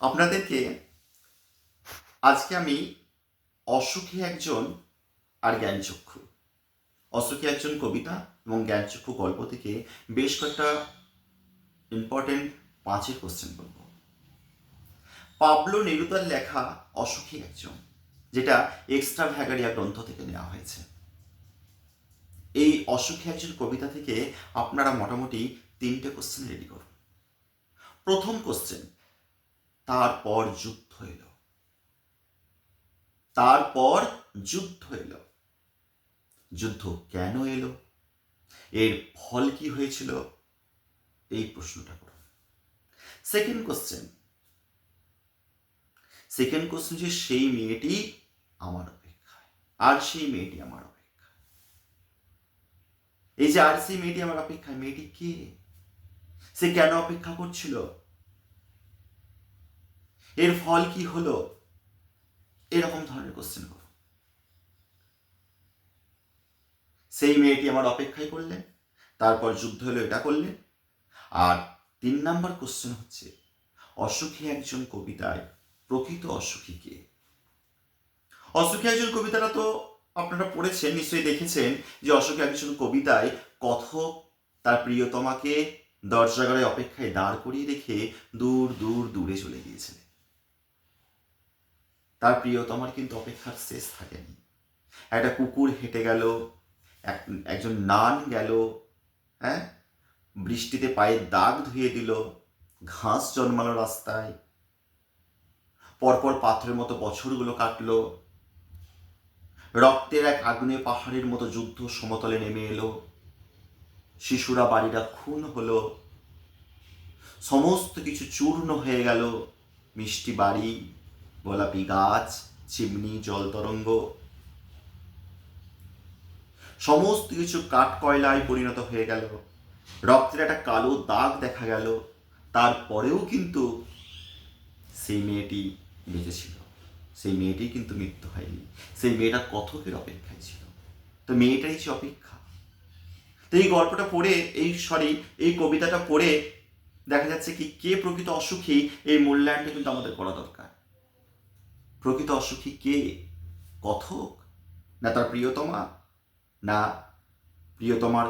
আপনাদেরকে আজকে আমি অসুখী একজন আর জ্ঞানচক্ষু, অসুখী একজন কবিতা এবং জ্ঞানচক্ষু গল্প থেকে বেশ কয়েকটা ইম্পর্টেন্ট পাঁচের কোশ্চেন করব। পাবলো নেরুদার লেখা অসুখী একজন, যেটা এক্সট্রা ভ্যাগারিয়া গ্রন্থ থেকে নেওয়া হয়েছে। এই অসুখী একজন কবিতা থেকে আপনারা মোটামুটি 3টে কোশ্চেন রেডি করুন। প্রথম কোশ্চেন, তারপর যুদ্ধ এলো। তারপর যুদ্ধ এলো। যুদ্ধ কেন এলো? এর ফল কি হয়েছিল? এই প্রশ্নটা করুন। সেকেন্ড কোশ্চেন যে সেই মেয়েটি আমার অপেক্ষায়, আর সেই মেয়েটি আমার অপেক্ষায়। এই যে আর সেই মেয়েটি আমার অপেক্ষায়, মেয়েটি কে? সে কেন অপেক্ষা করছিল? এর ফল কি হলো? এরকম ধরনের কোশ্চেন করুন। সেই মেয়েটি আমার অপেক্ষায় করলেন, তারপর যুদ্ধ হলো, এটা করলেন। আর 3 নাম্বার কোশ্চেন হচ্ছে, অসুখী একজন কবিতায় প্রকৃত অসুখী কে? অসুখী একজন কবিতাটা তো আপনারা পড়েছেন, নিশ্চয়ই দেখেছেন যে অসুখী একজন কবিতায় কথক তার প্রিয়তমাকে দরজাঘরে অপেক্ষায় দাঁড় করিয়ে রেখে দূর দূর দূরে চলে গিয়েছিলেন। তার প্রিয়তমার কিন্তু অপেক্ষার শেষ থাকেনি। একটা কুকুর হেঁটে গেল, একজন নান গেল, হ্যাঁ, বৃষ্টিতে পায়ের দাগ ধুয়ে দিল, ঘাস জন্মালো রাস্তায়, পরপর পাথরের মতো বছরগুলো কাটলো, রক্তের এক আগুনে পাহাড়ের মতো যুদ্ধ সমতলে নেমে এলো, শিশুরা বাড়িরা খুন হলো, সমস্ত কিছু চূর্ণ হয়ে গেল, মিষ্টি বাড়ি, গোলাপি গাছ, চিমনি, জল তরঙ্গ, সমস্ত কিছু কাঠ কয়লায় পরিণত হয়ে গেল, রক্তের একটা কালো দাগ দেখা গেল। তারপরেও কিন্তু সেই মেয়েটি বেঁচেছিল, সেই মেয়েটি কিন্তু মৃত্যু হয়নি, সেই মেয়েটা কথকের অপেক্ষায় ছিল। তো মেয়েটাই যে অপেক্ষা। তো এই গল্পটা পড়ে, এই কবিতাটা পড়ে দেখা যাচ্ছে কি কে প্রকৃত অসুখী, এই মূল্যায়নটা কিন্তু আমাদের করা দরকার। প্রকৃত অসুখী কে? কথক, না তার প্রিয়তমা, না প্রিয়তমার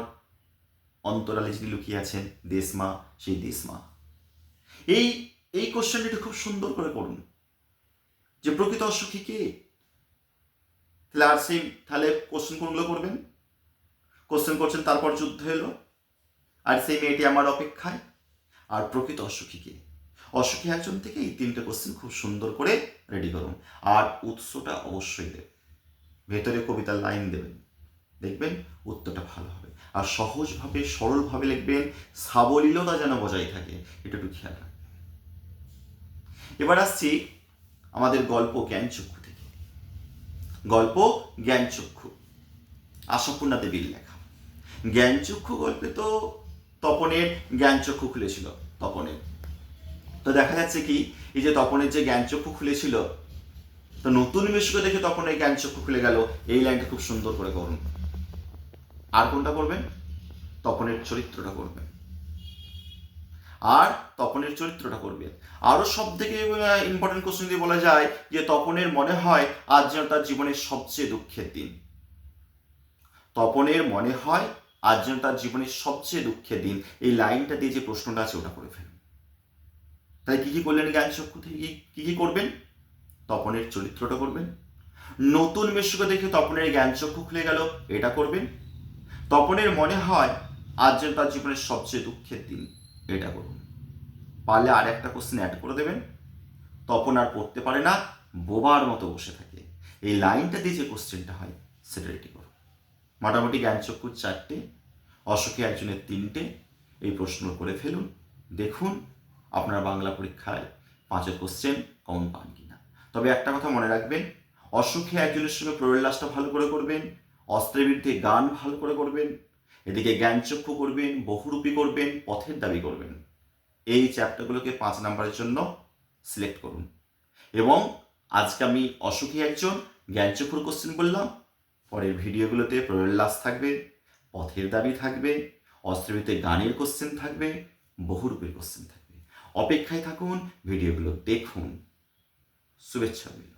অন্তরালে যিনি লুকিয়ে আছেন দেশমা, সেই দেশমা? এই এই কোশ্চেনটা খুব সুন্দর করে করুন যে প্রকৃত অসুখী কে। তাহলে কোশ্চেন কোনগুলো করবেন? কোশ্চেন করছেন তারপর যুদ্ধ এলো, আর সেই মেয়েটি আমার অপেক্ষায়, আর প্রকৃত অসুখী কে? অসুখী একজন থেকে এই 3টে কোশ্চেন খুব সুন্দর করে রেডি করুন। আর উৎসটা অবশ্যই দেবেন, ভেতরে কবিতার লাইন দেবেন, দেখবেন উত্তরটা ভালো হবে। আর সহজভাবে সরলভাবে লিখবেন, সাবলীলতা যেন বজায় থাকে, এটা একটু খেয়াল রাখবেন। এবার আসছি আমাদের গল্প জ্ঞানচক্ষু থেকে। গল্প জ্ঞানচক্ষু, আশাপূর্ণা দেবীর লেখা। জ্ঞানচক্ষু গল্পে তো তপনের জ্ঞানচক্ষু খুলেছিল। তপনের তো দেখা যাচ্ছে কি, এই যে তপনের যে জ্ঞানচক্ষু খুলেছিল, তো নতুন মিশুকে দেখে তপনের জ্ঞানচক্ষু খুলে গেল। এই লাইনটা খুব সুন্দর করে করুন। আর কোনটা করবেন? তপনের চরিত্রটা করবেন, আর তপনের চরিত্রটা করবেন। আরো সব থেকে ইম্পর্টেন্ট কোশ্চেন দিয়ে বলা যায় যে তপনের মনে হয় আজ যেন তার জীবনের সবচেয়ে দুঃখের দিন। তপনের মনে হয় আজ যেন তার জীবনের সবচেয়ে দুঃখের দিন। এই লাইনটা দিয়ে যে প্রশ্নটা আছে ওটা করে ফেলুন। তাই কি কি করলেন জ্ঞানচক্ষু থেকে? কি কি করবেন? তপনের চরিত্রটা করবেন, নতুন মিশুকে দেখে তপনের জ্ঞানচক্ষু খুলে গেল, এটা করবেন, তপনের মনে হয় আজ যেন তার জীবনের সবচেয়ে দুঃখের দিন, এটা করুন। পারলে আর একটা কোশ্চেন অ্যাড করে দেবেন, তপন আর পড়তে পারে না, বোবার মতো বসে থাকে। এই লাইনটা দিয়ে যে কোশ্চেনটা হয় সেটা রেডি করুন। মোটামুটি জ্ঞানচক্ষুর 4টে, অসুখী একজনের 3টে, এই প্রশ্ন করে ফেলুন। দেখুন আপনার বাংলা পরীক্ষায় 5 কোশ্চেন কমন পান কিনা। তবে একটা কথা মনে রাখবেন, অসুখী একজনের সঙ্গে প্রয়োল্লাসটা ভালো করে করবেন, অস্ত্রের বিরুদ্ধে গান ভালো করে করবেন, এদিকে জ্ঞানচক্ষু করবেন, বহুরূপী করবেন, পথের দাবি করবেন। এই চ্যাপ্টারগুলোকে 5 নাম্বারের জন্য সিলেক্ট করুন। এবং আজকে আমি অসুখী একজন, জ্ঞানচক্ষুর কোশ্চেন বললাম, পরের ভিডিওগুলোতে প্রয়োল্লাস থাকবে, পথের দাবি থাকবে, অস্ত্রবিতে গানের কোশ্চেন থাকবে, বহুরূপের কোশ্চেন থাকবে। অপেক্ষায় থাকুন, ভিডিওগুলো দেখুন। শুভেচ্ছা রইল।